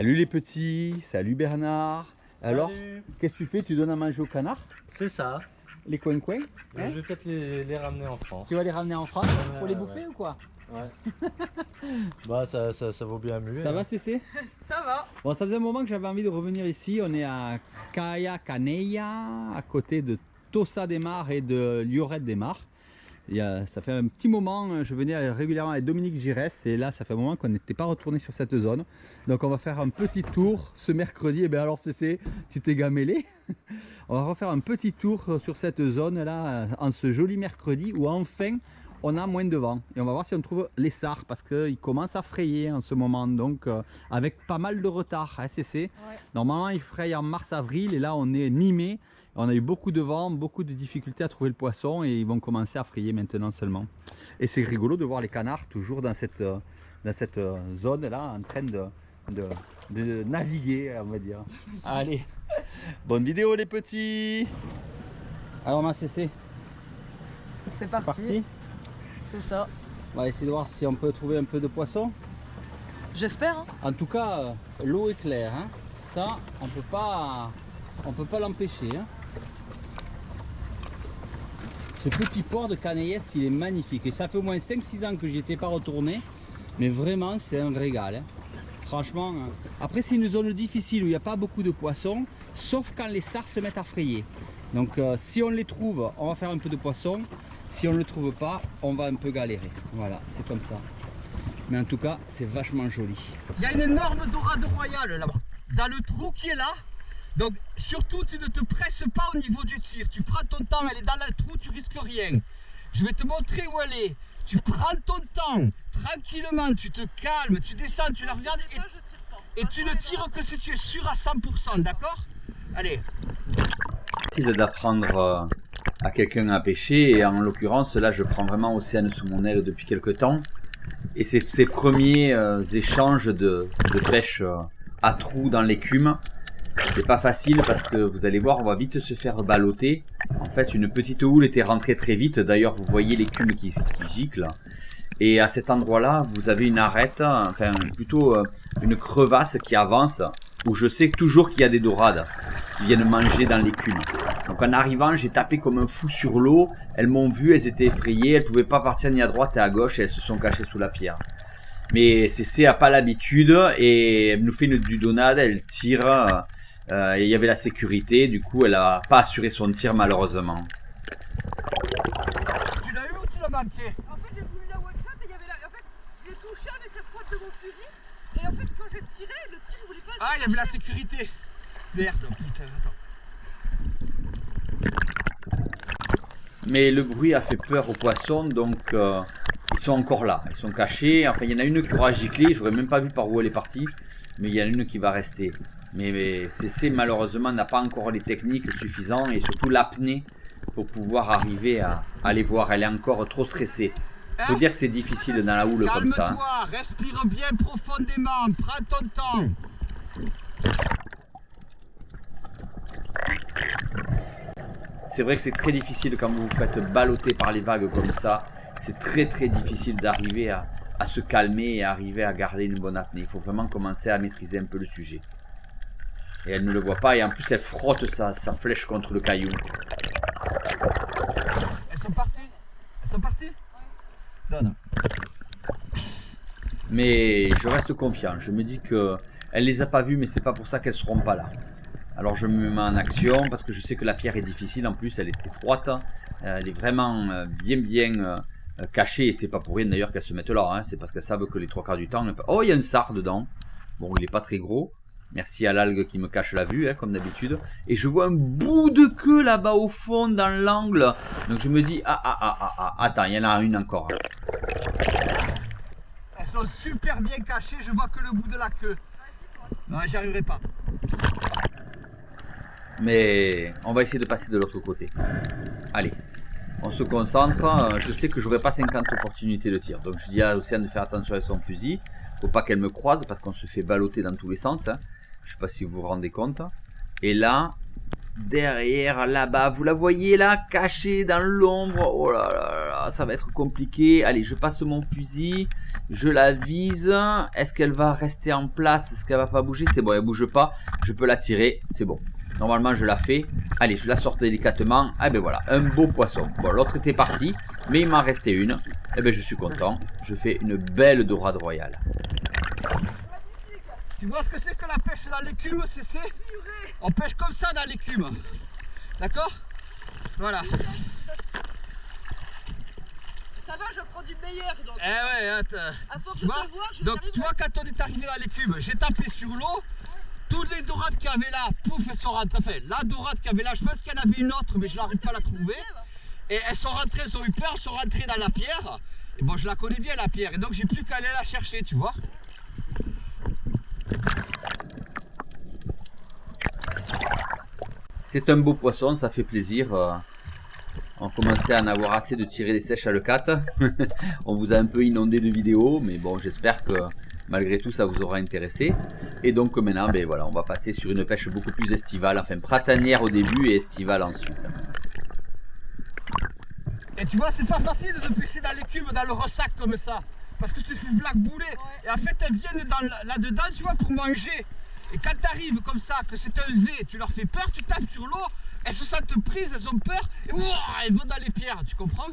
Salut les petits, salut Bernard. Alors, Salut. qu'est-ce que tu fais? Tu donnes à manger aux canards? C'est ça. Les coins-coins? Je vais peut-être les ramener en France. Tu vas les ramener en France pour les Ouais, bouffer ouais. ou quoi? Ouais. Bah ça vaut bien mieux. Ça va Cécé? Ça va. Bon, ça faisait un moment que j'avais envie de revenir ici. On est à Caia Caneia, à côté de Tossa des Mars et de Lloret des Mars. Ça fait un petit moment, je venais régulièrement avec Dominique Giresse et là ça fait un moment qu'on n'était pas retourné sur cette zone. Donc on va faire un petit tour ce mercredi. Et bien alors Cécé, tu t'es gamellé. On va refaire un petit tour sur cette zone là en ce joli mercredi où enfin on a moins de vent. Et on va voir si on trouve les sars parce qu'ils commencent à frayer en ce moment. Donc avec pas mal de retard, hein, Cécé. Ouais. Normalement il fraye en mars-avril et là on est mi-mai. On a eu beaucoup de vent, beaucoup de difficultés à trouver le poisson et ils vont commencer à frayer maintenant seulement. Et c'est rigolo de voir les canards toujours dans cette zone là en train de naviguer, on va dire. Allez, bonne vidéo les petits. Alors ma Cécé, C'est c'est parti. C'est ça. On va essayer de voir si on peut trouver un peu de poisson. J'espère. Hein. En tout cas, l'eau est claire, hein. Ça on peut pas l'empêcher, hein. Ce petit port de Canaillès, il est magnifique. Et ça fait au moins 5-6 ans que j'y étais pas retourné. Mais vraiment, c'est un régal, hein. Franchement. Après, c'est une zone difficile où il n'y a pas beaucoup de poissons. Sauf quand les sars se mettent à frayer. Donc, si on les trouve, on va faire un peu de poisson. Si on ne le trouve pas, on va un peu galérer. Voilà, c'est comme ça. Mais en tout cas, c'est vachement joli. Il y a une énorme dorade royale là-bas, dans le trou qui est là. Donc surtout tu ne te presses pas au niveau du tir. Tu prends ton temps, elle est dans le trou, tu risques rien. Je vais te montrer où elle est. Tu prends ton temps, tranquillement, tu te calmes, tu descends, tu la regardes et tu ne tires que si tu es sûr à 100%, d'accord? Allez. Facile d'apprendre à quelqu'un à pêcher et en l'occurrence là je prends vraiment Océane sous mon aile depuis quelques temps et c'est ces premiers échanges de pêche à trous dans l'écume. C'est pas facile parce que vous allez voir, on va vite se faire balloter. En fait, une petite houle était rentrée très vite. D'ailleurs, vous voyez l'écume qui gicle. Et à cet endroit-là, vous avez une arête, enfin plutôt une crevasse qui avance, où je sais toujours qu'il y a des dorades qui viennent manger dans l'écume. Donc en arrivant, j'ai tapé comme un fou sur l'eau. Elles m'ont vu, elles étaient effrayées, elles pouvaient pas partir ni à droite ni à gauche et elles se sont cachées sous la pierre. Mais Cécé a pas l'habitude et elle nous fait une dudonnade, elle tire. Il y avait la sécurité, du coup elle a pas assuré son tir malheureusement. Tu l'as eu ou tu l'as manqué? En fait, j'ai voulu la one shot et il y avait la. En fait, je l'ai touché avec la pointe de mon fusil. Et en fait, quand j'ai tiré, le tir il voulait pas. Ah, il y avait la sécurité. Merde, putain, attends. Mais le bruit a fait peur aux poissons, donc ils sont encore là, ils sont cachés. Enfin il y en a une qui aura giclé, j'aurais même pas vu par où elle est partie, mais il y en a une qui va rester. Mais Cécé malheureusement n'a pas encore les techniques suffisantes et surtout l'apnée pour pouvoir arriver à les voir. Elle est encore trop stressée. Faut dire que c'est difficile dans la houle comme ça. Calme-toi, respire bien profondément, prends ton temps. C'est vrai que c'est très difficile quand vous vous faites balloter par les vagues comme ça. C'est très difficile d'arriver à se calmer et arriver à garder une bonne apnée. Il faut vraiment commencer à maîtriser un peu le sujet. Et elle ne le voit pas et en plus elle frotte sa flèche contre le caillou. Elles sont parties? Elles sont parties? Donne. Mais je reste confiant. Je me dis que elle les a pas vues mais c'est pas pour ça qu'elles seront pas là. Alors je me mets en action parce que je sais que la pierre est difficile. En plus elle est étroite. Elle est vraiment bien cachée et c'est pas pour rien d'ailleurs qu'elles se mettent là. Hein. C'est parce qu'elles savent que les 3/4 du temps... Oh il y a un sard dedans. Bon il est pas très gros. Merci à l'algue qui me cache la vue, hein, comme d'habitude. Et je vois un bout de queue là-bas au fond, dans l'angle. Donc je me dis, attends, il y en a une encore. Elles sont super bien cachées, je vois que le bout de la queue. Non, j'y arriverai pas. Mais on va essayer de passer de l'autre côté. Allez, on se concentre. Je sais que j'aurai pas 50 opportunités de tir. Donc je dis à Océane de faire attention avec son fusil. Faut pas qu'elle me croise parce qu'on se fait balloter dans tous les sens. Hein. Je sais pas si vous vous rendez compte. Et là, derrière, là-bas, vous la voyez là, cachée dans l'ombre. Oh là là là. ça va être compliqué. Allez, je passe mon fusil, je la vise. Est-ce qu'elle va rester en place? Est-ce qu'elle va pas bouger? C'est bon, elle bouge pas. Je peux la tirer, c'est bon. Normalement, je la fais. Allez, je la sors délicatement. Ah ben voilà, un beau poisson. Bon, l'autre était parti, mais il m'en restait une. Eh ben, je suis content. Je fais une belle dorade royale. Tu vois ce que c'est que la pêche dans l'écume, c'est on pêche comme ça dans l'écume. D'accord? Voilà. Ça va, je prends du meilleur donc. Eh ouais, À force tu de vois, te voir, je donc n'arrive tu vois quand on est arrivé dans l'écume, j'ai tapé sur l'eau, toutes les dorades qu'il y avait là, pouf, elles sont rentrées. Enfin, la dorade qu'il y avait là, je pense qu'il y en avait une autre, mais je n'arrive pas à la trouver. Et elles sont rentrées, elles ont eu peur, elles sont rentrées dans la pierre. Et bon, je la connais bien la pierre, et donc j'ai plus qu'à aller la chercher, tu vois. C'est un beau poisson, ça fait plaisir. On commençait à en avoir assez de tirer les sèches à l'E4. On vous a un peu inondé de vidéos, mais bon, j'espère que malgré tout ça vous aura intéressé. Et donc maintenant, ben voilà, on va passer sur une pêche beaucoup plus estivale, enfin printanière au début et estivale ensuite. Et tu vois, c'est pas facile de pêcher dans l'écume, dans le ressac comme ça. Parce que tu fais black boulet. Et en fait, elles viennent là-dedans, tu vois, pour manger. Et quand tu arrives comme ça, que c'est un V, tu leur fais peur, tu tapes sur l'eau, elles se sentent prises, elles ont peur, et ouah, elles vont dans les pierres, tu comprends?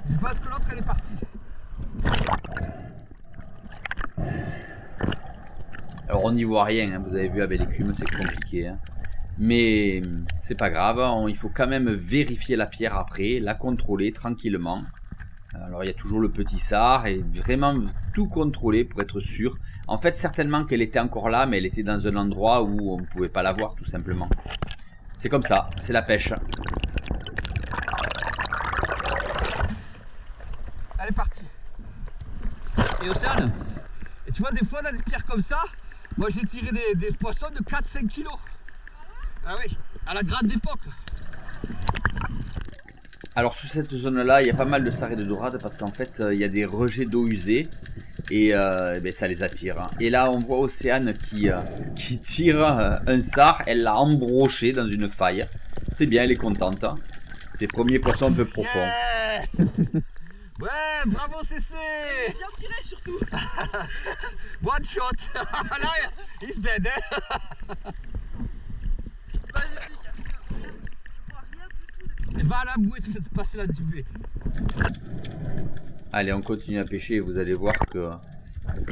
Je pense que l'autre, elle est partie. Alors on n'y voit rien, hein, vous avez vu avec l'écume, c'est compliqué. Hein. Mais c'est pas grave, il faut quand même vérifier la pierre après, la contrôler tranquillement. Alors il y a toujours le petit sard et vraiment tout contrôler pour être sûr. En fait certainement qu'elle était encore là, mais elle était dans un endroit où on ne pouvait pas la voir tout simplement. C'est comme ça, c'est la pêche. Elle est partie. Et Océane, et tu vois des fois dans des pierres comme ça, moi j'ai tiré des poissons de 4-5 kilos. Ah oui, à la grande époque. Alors sur cette zone-là, il y a pas mal de sards et de dorades parce qu'en fait, il y a des rejets d'eau usée et ben, ça les attire. Hein. Et là, on voit Océane qui tire un sard, elle l'a embroché dans une faille. C'est bien, elle est contente. Hein. Ses premiers poissons un peu profonds. Yeah. Ouais, bravo CC. Bien tiré surtout. One shot. Là, he's dead. Et va à la bouée, tu fais passer la bouée. Allez, on continue à pêcher et vous allez voir que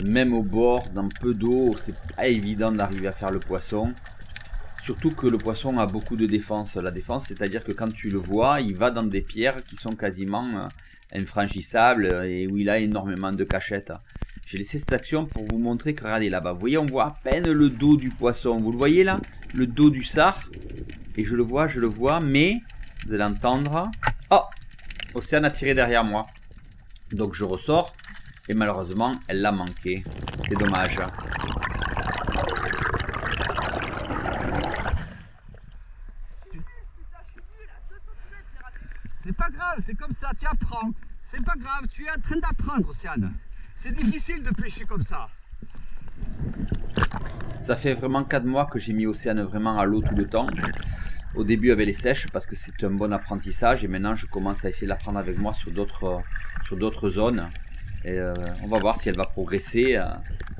même au bord, dans peu d'eau, c'est pas évident d'arriver à faire le poisson. Surtout que le poisson a beaucoup de défense. La défense, c'est-à-dire que quand tu le vois, il va dans des pierres qui sont quasiment infranchissables et où il a énormément de cachettes. J'ai laissé cette action pour vous montrer que, regardez là-bas, vous voyez, on voit à peine le dos du poisson. Vous le voyez là? Le dos du sard. Et je le vois, mais vous allez entendre... Oh! Océane a tiré derrière moi. Donc je ressors. Et malheureusement, elle l'a manqué. C'est dommage. C'est pas grave, c'est comme ça, tu apprends. C'est pas grave, tu es en train d'apprendre, Océane. C'est difficile de pêcher comme ça. Ça fait vraiment 4 mois que j'ai mis Océane vraiment à l'eau tout le temps. Au début avec les sèches parce que c'est un bon apprentissage et maintenant je commence à essayer de l'apprendre avec moi sur d'autres zones. Et on va voir si elle va progresser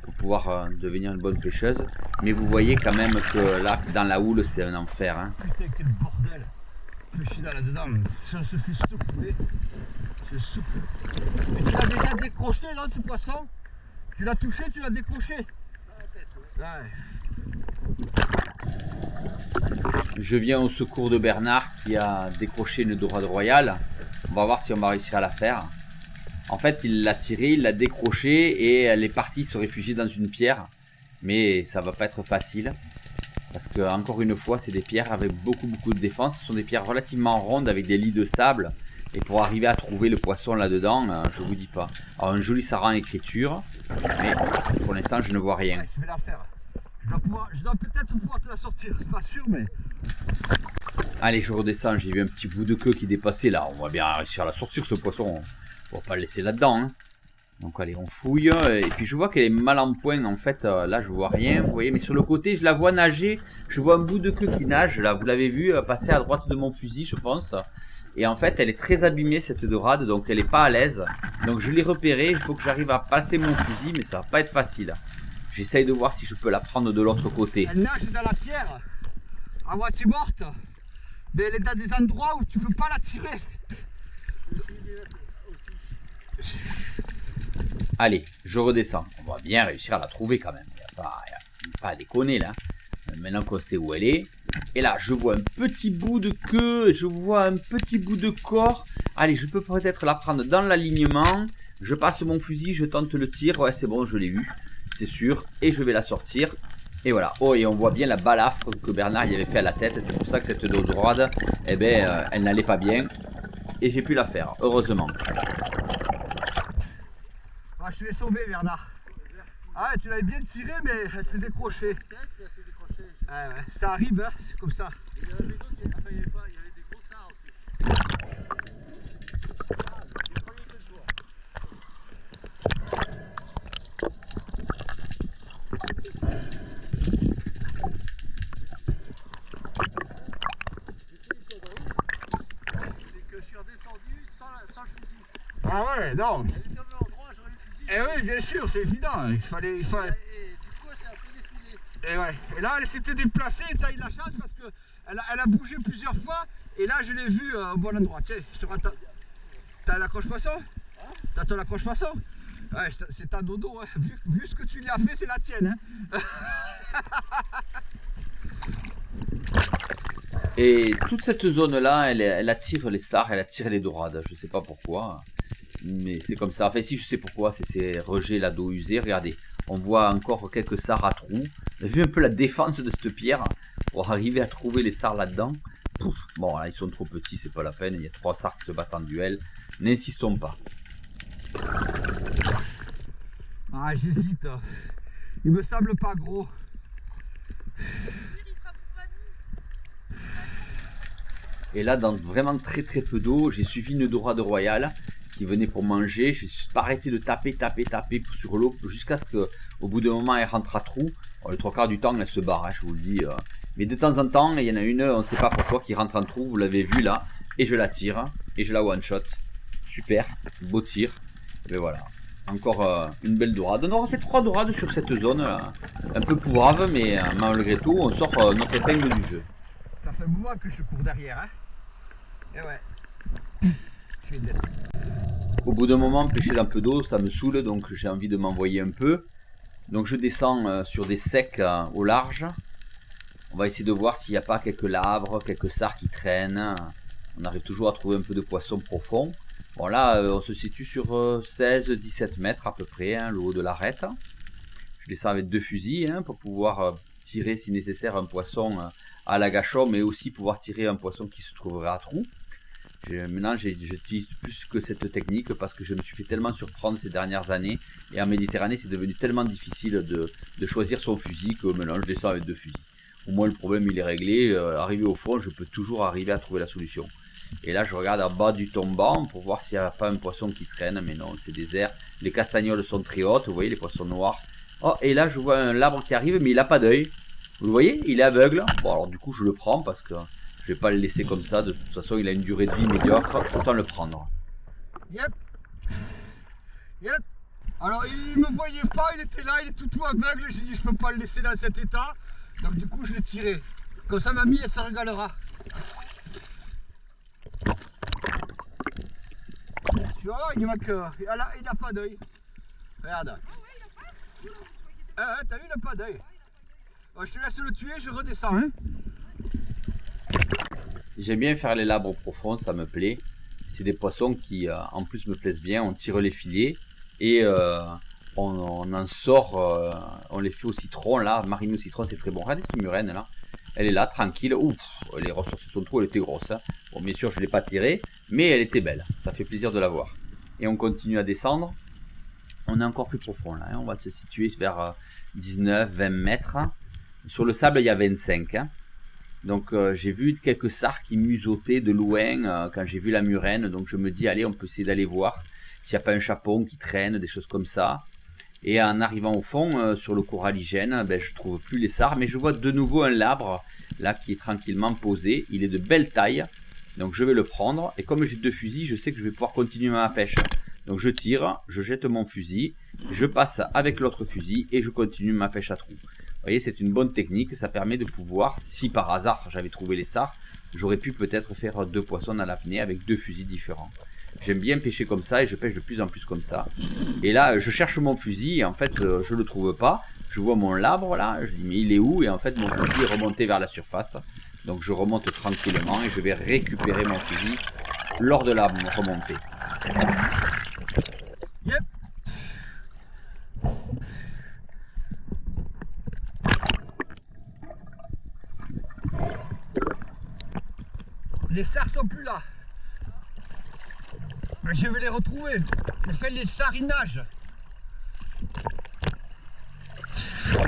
pour pouvoir devenir une bonne pêcheuse. Mais vous voyez quand même que là, dans la houle, c'est un enfer. Hein. Putain, quel bordel. Pêcher là-dedans, ça se fait secouer. C'est secoué. Mais tu l'as déjà décroché là, ce poisson? Tu l'as touché, tu l'as décroché? Ouais. Je viens au secours de Bernard qui a décroché une dorade royale. On va voir si on va réussir à la faire. En fait, il l'a tirée, il l'a décrochée et elle est partie se réfugier dans une pierre. Mais ça va pas être facile. Parce que, encore une fois, c'est des pierres avec beaucoup de défense. Ce sont des pierres relativement rondes avec des lits de sable. Et pour arriver à trouver le poisson là-dedans, je vous dis pas. Alors, un joli sarran écriture. Mais pour l'instant, je ne vois rien. Je vais la faire. Je dois peut-être pouvoir te la sortir, c'est pas sûr, mais... Allez, je redescends. J'ai vu un petit bout de queue qui dépassait là. On va bien réussir à la sortir, ce poisson. On va pas le laisser là-dedans. Hein. Donc allez, on fouille. Et puis je vois qu'elle est mal en point. En fait, là, je vois rien. Vous voyez, mais sur le côté, je la vois nager. Je vois un bout de queue qui nage. Là, vous l'avez vu passer à droite de mon fusil, je pense. Et en fait, elle est très abîmée, cette dorade. Donc, elle n'est pas à l'aise. Donc, je l'ai repérée. Il faut que j'arrive à passer mon fusil. Mais ça va pas être facile. J'essaye de voir si je peux la prendre de l'autre côté. Elle nage dans la pierre, à moitié morte. Mais elle est dans des endroits où tu peux pas la tirer. Allez, je redescends. On va bien réussir à la trouver quand même. Il n'y a pas à déconner là. Maintenant qu'on sait où elle est. Et là, je vois un petit bout de queue. Je vois un petit bout de corps. Allez, je peux peut-être la prendre dans l'alignement. Je passe mon fusil, je tente le tir. Ouais, c'est bon, je l'ai eu. C'est sûr. Et je vais la sortir. Et voilà. Oh, et on voit bien la balafre que Bernard y avait fait à la tête. C'est pour ça que cette dorade, eh ben, elle n'allait pas bien. Et j'ai pu la faire, heureusement. Ah, je l'ai sauvé, Bernard. Ah, tu l'avais bien tiré, mais elle s'est décrochée. Ah, ouais. Ça arrive, hein, c'est comme ça. Il y avait des gros sards aussi. C'est que je suis redescendu sans le fusil. Ah ouais, non. Elle était au même endroit, j'aurais eu le fusil. Eh oui, bien sûr, c'est évident. Il fallait. Et du coup, elle s'est un peu défilée. Et ouais. Et là, elle s'était déplacée, t'as eu de la chance parce que elle a bougé plusieurs fois. Et là, je l'ai vue au bon endroit. Tiens, je te rattache. T'as l'accroche-poisson? T'as ton accroche-poisson? Ouais, c'est ta dodo. Hein. Vu ce que tu lui as fait, c'est la tienne. Hein. Et toute cette zone-là, elle attire les sards, elle attire les dorades. Je sais pas pourquoi, mais c'est comme ça. Enfin, si, je sais pourquoi. C'est ces rejets là d'eau usée. Regardez, on voit encore quelques sards à trous. On a vu un peu la défense de cette pierre pour arriver à trouver les sards là-dedans. Bon, là, ils sont trop petits, c'est pas la peine. Il y a 3 sards qui se battent en duel. N'insistons pas. Ah, j'hésite. Il me semble pas gros. Et là, dans vraiment très peu d'eau, j'ai suivi une dorade royale qui venait pour manger. J'ai pas arrêté de taper sur l'eau jusqu'à ce qu'au bout d'un moment, elle rentre à trou. Bon, les 3 quarts du temps, elle se barre, hein, je vous le dis. Mais de temps en temps, il y en a une, on ne sait pas pourquoi, qui rentre en trou. Vous l'avez vu là. Et je la tire. Et je la one-shot. Super. Beau tir. Et voilà. Encore une belle dorade. On aura fait 3 dorades sur cette zone. Un peu pourrave, mais malgré tout, on sort notre épingle du jeu. Ça fait un moment que je cours derrière. Hein. Et ouais. Au bout d'un moment, pêcher dans un peu d'eau, ça me saoule, donc j'ai envie de m'envoyer un peu. Donc je descends sur des secs au large. On va essayer de voir s'il n'y a pas quelques labres, quelques sards qui traînent. On arrive toujours à trouver un peu de poisson profond. Bon là, on se situe sur 16-17 mètres à peu près, hein, le haut de l'arête. Je descends avec 2 fusils hein, pour pouvoir tirer si nécessaire un poisson à la gâchon, mais aussi pouvoir tirer un poisson qui se trouverait à trou. Maintenant, j'utilise plus que cette technique parce que je me suis fait tellement surprendre ces dernières années. Et en Méditerranée, c'est devenu tellement difficile de choisir son fusil que maintenant, je descends avec 2 fusils. Au moins, le problème, il est réglé. Arrivé au fond, je peux toujours arriver à trouver la solution. Et là, je regarde en bas du tombant pour voir s'il n'y a pas un poisson qui traîne. Mais non, c'est désert. Les castagnoles sont très hautes. Vous voyez, les poissons noirs. Oh, et là, je vois un labre qui arrive, mais il n'a pas d'œil. Vous le voyez, il est aveugle. Bon, alors du coup, je le prends parce que je vais pas le laisser comme ça. De toute façon, il a une durée de vie médiocre. Autant le prendre. Yep. Alors, il me voyait pas, il était là, il est tout aveugle. J'ai dit, je peux pas le laisser dans cet état. Donc, du coup, je l'ai tiré. Comme ça, mamie, elle se régalera. Tu vois, il manque. Il n'a pas d'œil. Regarde. T'as vu, il n'a pas d'œil. Je te laisse le tuer, je redescends. Hein. J'aime bien faire les labres profonds, ça me plaît. C'est des poissons qui, en plus, me plaisent bien. On tire les filets et on en sort. On les fait au citron, là. Mariner au citron, c'est très bon. Regardez cette murène, là. Elle est là, tranquille. Ouf, les ressources sont trop, elle était grosse. Hein. Bon, bien sûr, je ne l'ai pas tirée, mais elle était belle. Ça fait plaisir de la voir. Et on continue à descendre. On est encore plus profond, là. Hein. On va se situer vers 19-20 mètres. Sur le sable, il y a 25. Hein. Donc, j'ai vu quelques sards qui musotaient de loin quand j'ai vu la murène. Donc, je me dis, allez, on peut essayer d'aller voir s'il n'y a pas un chapon qui traîne, des choses comme ça. Et en arrivant au fond, sur le coralligène, ben, je trouve plus les sards, mais je vois de nouveau un labre, là, qui est tranquillement posé. Il est de belle taille, donc je vais le prendre. Et comme j'ai 2 fusils, je sais que je vais pouvoir continuer ma pêche. Donc je tire, je jette mon fusil, je passe avec l'autre fusil et je continue ma pêche à trous. Vous voyez, c'est une bonne technique, ça permet de pouvoir, si par hasard j'avais trouvé les sards, j'aurais pu peut-être faire 2 poissons à l'apnée avec 2 fusils différents. J'aime bien pêcher comme ça et je pêche de plus en plus comme ça. Et là, je cherche mon fusil et en fait, je le trouve pas. Je vois mon labre là, je dis mais il est où? Et en fait, mon fusil est remonté vers la surface. Donc je remonte tranquillement et je vais récupérer mon fusil lors de la remontée. Yep. Les sards sont plus là. Mais je vais les retrouver. Je fais les sarinages. On a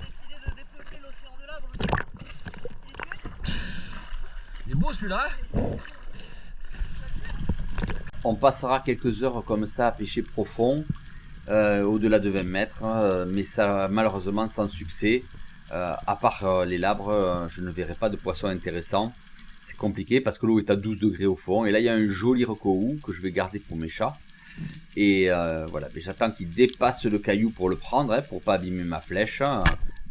décidé de dépeupler l'océan de Labre aussi. Il est tué? Il est beau celui-là. Hein. On passera quelques heures comme ça à pêcher profond, au-delà de 20 mètres, mais ça malheureusement sans succès. À part les labres, je ne verrai pas de poissons intéressants. C'est compliqué parce que l'eau est à 12 degrés au fond. Et là, il y a un joli recouou que je vais garder pour mes chats. Et voilà, j'attends qu'il dépasse le caillou pour le prendre, hein, pour pas abîmer ma flèche.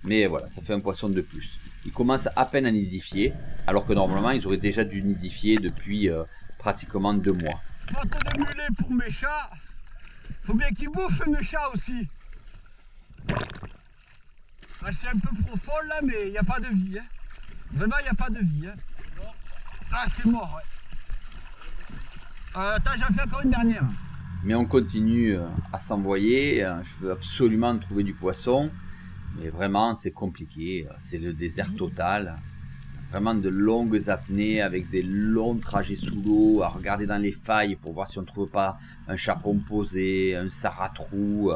Mais voilà, ça fait un poisson de plus. Il commence à peine à nidifier, alors que normalement, ils auraient déjà dû nidifier depuis pratiquement 2 mois. Pâte de mulet pour mes chats. Faut bien qu'ils bouffent mes chats aussi. Ah, c'est un peu profond là, mais il n'y a pas de vie. Hein. Vraiment, il n'y a pas de vie. Hein. Ah, c'est mort. Ouais. Attends, j'en fais encore une dernière. Mais on continue à s'envoyer. Je veux absolument trouver du poisson. Mais vraiment, c'est compliqué. C'est le désert total. Vraiment de longues apnées avec des longs trajets sous l'eau, à regarder dans les failles pour voir si on ne trouve pas un chapon posé, un sard à trous.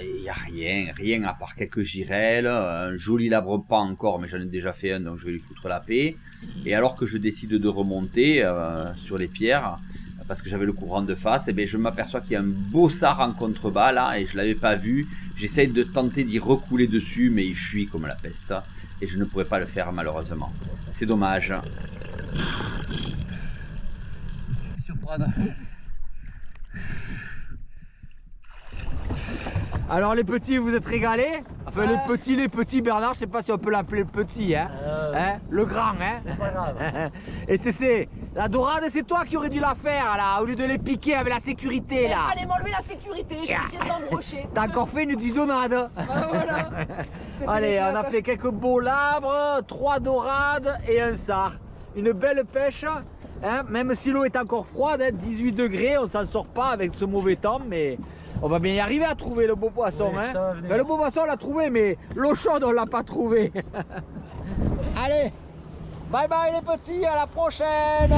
Il n'y a rien à part quelques girelles, un joli labre pas encore, mais j'en ai déjà fait un, donc je vais lui foutre la paix. Et alors que je décide de remonter sur les pierres, parce que j'avais le courant de face, et bien je m'aperçois qu'il y a un beau sard en contrebas là, et je ne l'avais pas vu. J'essaye de tenter d'y recouler dessus, mais il fuit comme la peste. Et je ne pourrais pas le faire malheureusement. C'est dommage. Surprendre. Alors les petits, vous êtes régalés? Enfin les petits Bernard, je sais pas si on peut l'appeler le petit, hein, le grand, hein. C'est pas grave. Et c'est la dorade, c'est toi qui aurais dû la faire là, au lieu de les piquer avec la sécurité là. Il fallait m'enlever la sécurité, j'ai essayé de l'embrocher. T'as encore fait une disonnade. Ah, voilà. Allez, on a fait quelques beaux labres, 3 dorades et un sard. Une belle pêche, hein, même si l'eau est encore froide, hein, 18 degrés, on s'en sort pas avec ce mauvais temps, mais on va bien y arriver à trouver le beau poisson. Oui, hein. ça va venir. Ben, le beau poisson on l'a trouvé, mais l'eau chaude on l'a pas trouvé. Allez, bye bye les petits, à la prochaine.